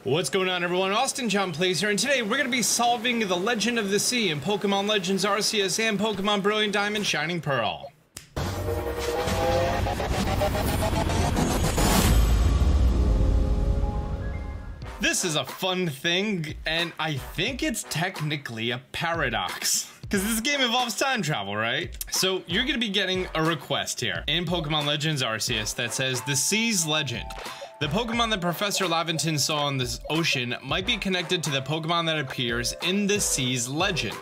What's going on, everyone? Austin John Plays here, and today we're going to be solving the Legend of the Sea in Pokemon Legends Arceus and Pokemon Brilliant Diamond Shining Pearl. This is a fun thing, and I think it's technically a paradox. Because this game involves time travel, right? So you're going to be getting a request here in Pokemon Legends Arceus that says, the Sea's Legend. The Pokemon that Professor Laventon saw in this ocean might be connected to the Pokemon that appears in the Sea's Legend.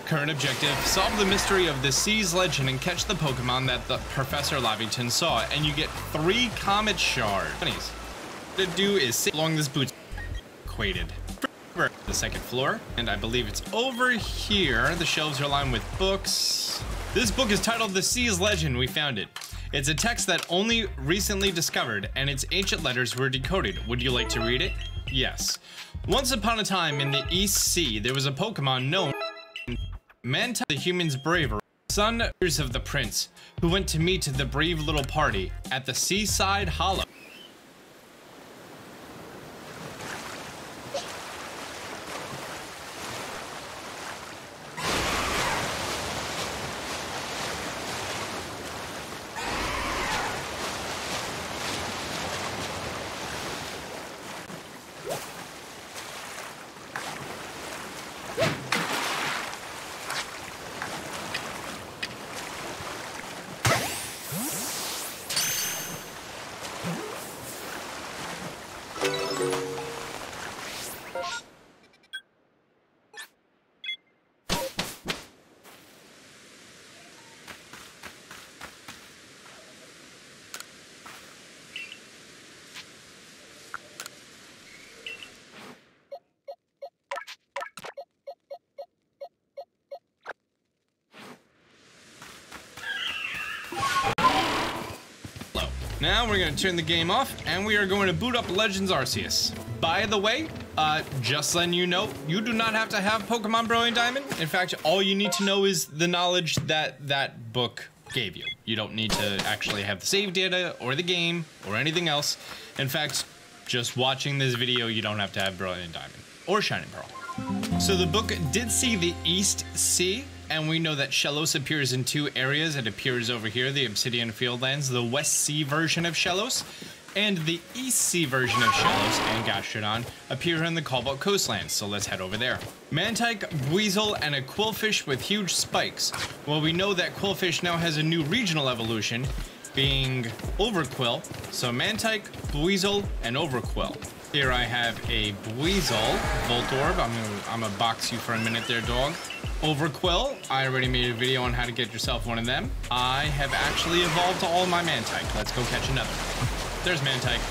Current objective, solve the mystery of the Sea's Legend and catch the Pokemon that the Professor Laventon saw, and you get 3 Comet Shards. What to do is sit along this boot equated. The second floor, and I believe it's over here. The shelves are lined with books. This book is titled The Sea's Legend. We found it. It's a text that only recently discovered, and its ancient letters were decoded. Would you like to read it? Yes. Once upon a time in the East Sea, there was a Pokemon known as Manta, the human's braver, son of the prince, who went to meet the brave little party at the seaside hollow. Now we're going to turn the game off, and we are going to boot up Legends Arceus. By the way, just letting you know, you do not have to have Pokemon Brilliant Diamond. In fact, all you need to know is the knowledge that that book gave you. You don't need to actually have the save data or the game or anything else. In fact, just watching this video, you don't have to have Brilliant Diamond or Shining Pearl. So the book did see the East Sea, and we know that Shellos appears in 2 areas. It appears over here, the Obsidian Fieldlands, the West Sea version of Shellos, and the East Sea version of Shellos and Gastrodon appear in the Cobalt Coastlands, so let's head over there. Mantike, Buizel, and a Quillfish with huge spikes. Well, we know that Quillfish now has a new regional evolution, being Overquill, so Mantike, Buizel, and Overquill. Here I have a Buizel Voltorb. I'm gonna box you for a minute there, dog. Overquill, I already made a video on how to get yourself one of them. I have actually evolved all my Mantike. Let's go catch another. There's Mantike.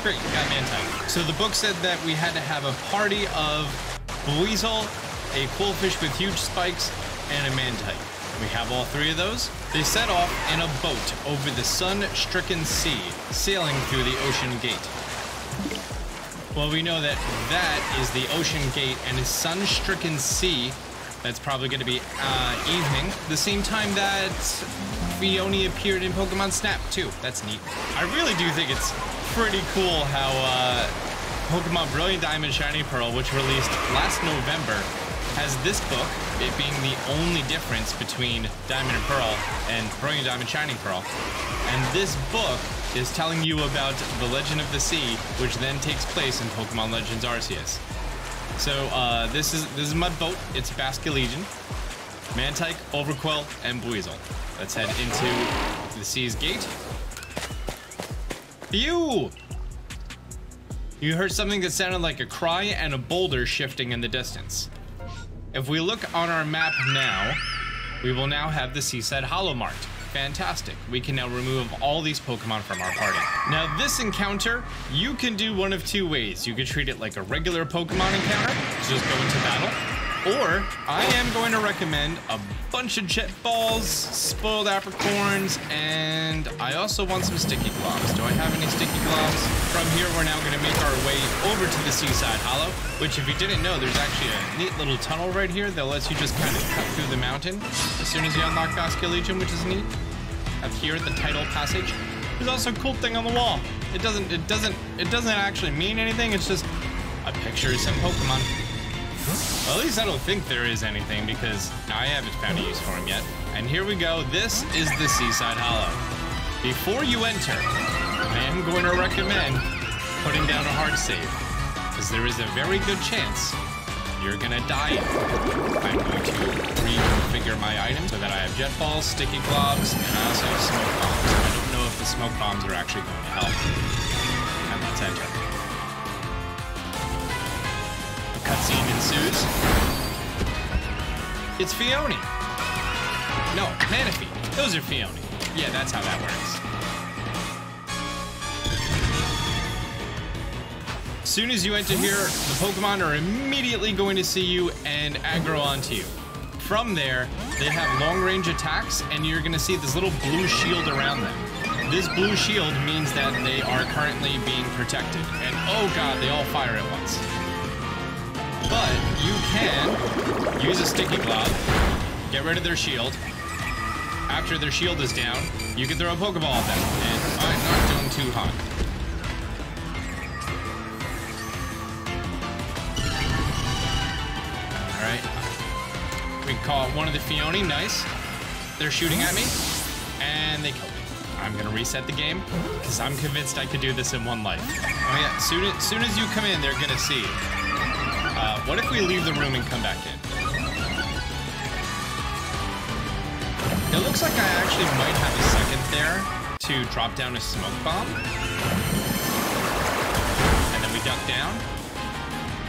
Great, got Mantike. So the book said that we had to have a party of Buizel, a Quillfish with huge spikes, and a Mantike. We have all 3 of those. They set off in a boat over the sun-stricken sea, sailing through the ocean gate. Well, we know that that is the ocean gate and a sun-stricken sea. That's probably going to be evening. The same time that Fiona appeared in Pokemon Snap, too. That's neat. I really do think it's pretty cool how Pokemon Brilliant Diamond Shining Pearl, which released last November, has this book, it being the only difference between Diamond and Pearl and Brilliant Diamond Shining Pearl. And this book is telling you about the Legend of the Sea, which then takes place in Pokemon Legends Arceus. So this is my boat. It's Basculegion, Mantike, Overquill, and Buizel. Let's head into the sea's gate. Phew! You heard something that sounded like a cry and a boulder shifting in the distance. If we look on our map now, we will now have the Seaside Hollow marked. Fantastic. We can now remove all these Pokemon from our party. Now, this encounter, you can do one of two ways. You could treat it like a regular Pokemon encounter, just go into battle, or I am going to recommend a bunch of jet balls, spoiled apricorns, and I also want some sticky globs. Do I have any sticky globs? From here, we're now going to make our way over to the Seaside Hollow, which if you didn't know, there's actually a neat little tunnel right here that lets you just kind of cut through the mountain as soon as you unlock Basculegion, which is neat. Up here at the title passage, there's also a cool thing on the wall. It doesn't actually mean anything. It's just a picture of some Pokemon. Well, at least I don't think there is anything because I haven't found a use for him yet. And here we go. This is the Seaside Hollow. Before you enter, I am going to recommend putting down a hard save because there is a very good chance you're gonna die. I'm going to reconfigure my items so that I have jet balls, sticky globs, and I also have smoke bombs. I don't know if the smoke bombs are actually going to help. And let's enter. A cutscene ensues. It's Fiona. No, Manaphy. Those are Fiona. Yeah, that's how that works. As soon as you enter here, the Pokemon are immediately going to see you and aggro onto you. From there, they have long-range attacks, and you're going to see this little blue shield around them. This blue shield means that they are currently being protected. And oh god, they all fire at once. But you can use a sticky glob, get rid of their shield. After their shield is down, you can throw a Pokeball at them, and I'm not doing too hot. We caught one of the Fiona, nice. They're shooting at me, and they killed me. I'm gonna reset the game, because I'm convinced I could do this in one life. Oh yeah, soon as you come in, they're gonna see you. What if we leave the room and come back in? It looks like I actually might have a second there to drop down a smoke bomb. And then we duck down.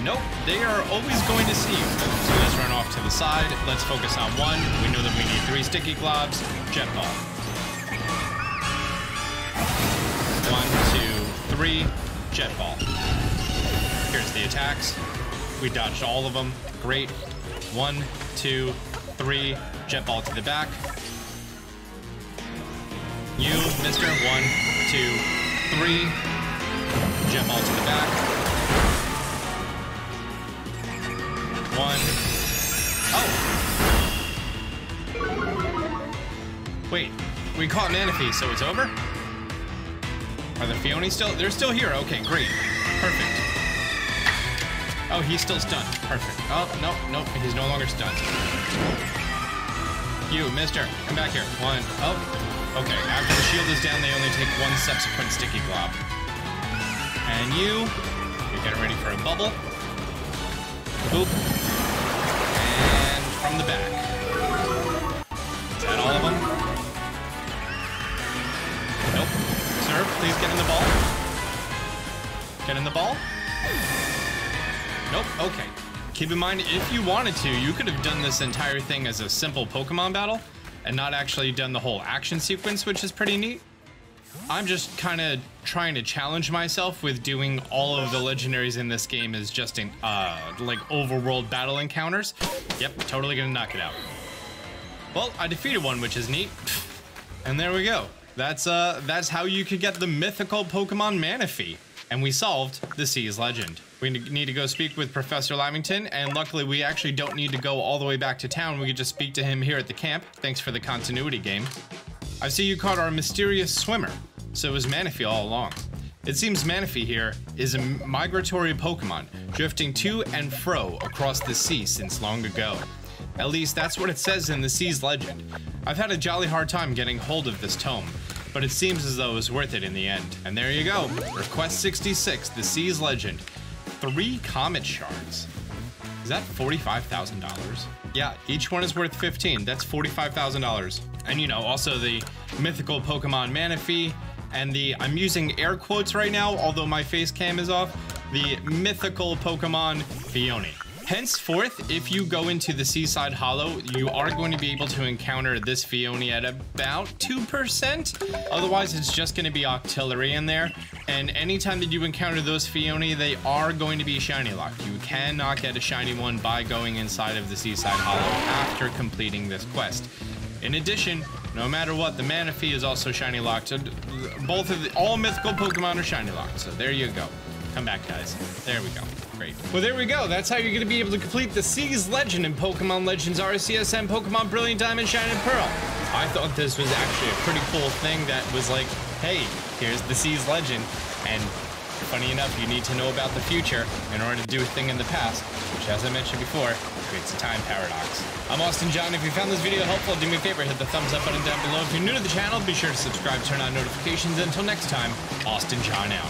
Nope, they are always going to see you. So let's run off to the side. Let's focus on one. We know that we need 3 sticky globs. Jet ball. 1, 2, 3. Jet ball. Here's the attacks. We dodged all of them. Great. 1, 2, 3. Jet ball to the back. You, mister. 1, 2, 3. Jet ball to the back. 1. Oh! Wait, we caught Manaphy, so it's over? Are the Fiona still? They're still here. Okay, great. Perfect. Oh, he's still stunned. Perfect. Oh, nope, he's no longer stunned. You, mister, come back here. 1. Oh, okay. After the shield is down, they only take 1 subsequent sticky glob. And you're getting ready for a bubble. Boop. And from the back. Is that all of them? Nope. Sir, please get in the ball. Get in the ball. Nope. Okay. Keep in mind, if you wanted to, you could have done this entire thing as a simple Pokemon battle and not actually done the whole action sequence, which is pretty neat. I'm just kind of trying to challenge myself with doing all of the legendaries in this game as just in, like overworld battle encounters. Yep, totally gonna knock it out. Well, I defeated one, which is neat. And there we go. That's how you could get the mythical Pokemon Manaphy. and we solved the Sea's legend. We need to go speak with Professor Lavington, and luckily we actually don't need to go all the way back to town. We could just speak to him here at the camp. Thanks for the continuity game. I see you caught our mysterious swimmer. So it was Manaphy all along. It seems Manaphy here is a migratory Pokemon, drifting to and fro across the sea since long ago. At least that's what it says in the Sea's legend. I've had a jolly hard time getting hold of this tome, but it seems as though it was worth it in the end. And there you go, Request 66, the Sea's legend. 3 Comet Shards. Is that $45,000? Yeah, each one is worth 15. That's $45,000. And you know, also the mythical Pokemon Manaphy, and the, I'm using air quotes right now, although my face cam is off, the mythical Pokemon Phione. Henceforth, if you go into the Seaside Hollow, you are going to be able to encounter this Phione at about 2%. Otherwise, it's just going to be Octillery in there. And anytime that you encounter those Phione, they are going to be shiny locked. You cannot get a shiny one by going inside of the Seaside Hollow after completing this quest. In addition, no matter what, the Manaphy is also shiny locked. All mythical Pokemon are shiny locked. So there you go. Come back, guys. There we go. Great. Well, there we go. That's how you're going to be able to complete the Sea's legend in Pokemon Legends Arceus and Pokemon Brilliant Diamond, Shine, and Pearl. I thought this was actually a pretty cool thing that was like, hey, here's the Sea's legend. And funny enough, you need to know about the future in order to do a thing in the past, which, as I mentioned before, creates a time paradox. I'm Austin John. If you found this video helpful, do me a favor, hit the thumbs up button down below. If you're new to the channel, be sure to subscribe, turn on notifications. Until next time, Austin John out.